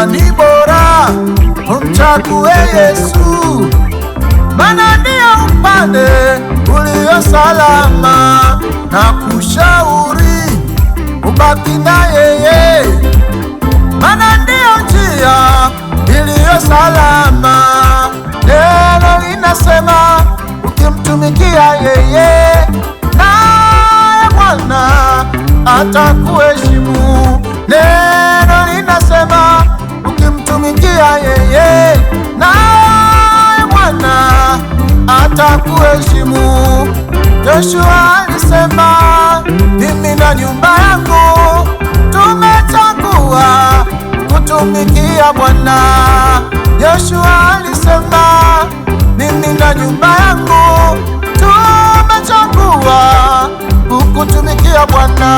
Ni bora umchague Yesu, maana ndio upande ulio salama, na kushauri ubaki na yeye, maana ndio njia iliyo salama. Neno linasema ukimtumikia yeye, naye Bwana atakuheshimu. Neno linasema ukimtumikia yeye, naye Bwana atakuheshimu. Yoshua alisema, mimi na nyumba yangu tumechagua kutumikia Bwana. Yoshua alisema, mimi na nyumba yangu tumechagua kukutumikia Bwana.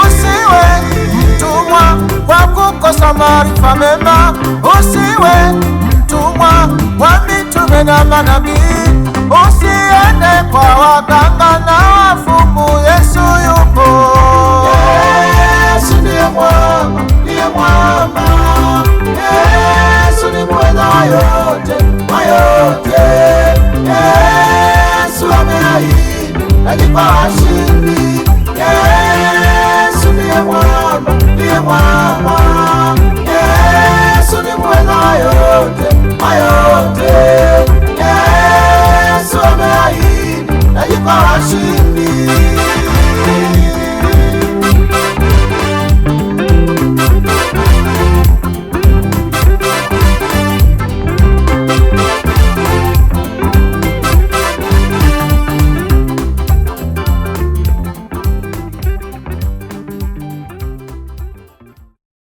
Usiwe mtumwa wa kukosa maarifa mema, usiwe mtumwa wa mitume na manabii, usiende kwa waganga na wafumu. Yesu yupo. Yesu ndiye mwamba, ndiye mwamba. Yesu ni mweza wa yote, wa yote. Yesu ameahidi atakupa ushindi. Yesu ndiye mwamba, ndiye mwamba. Yesu ni mweza wa yote.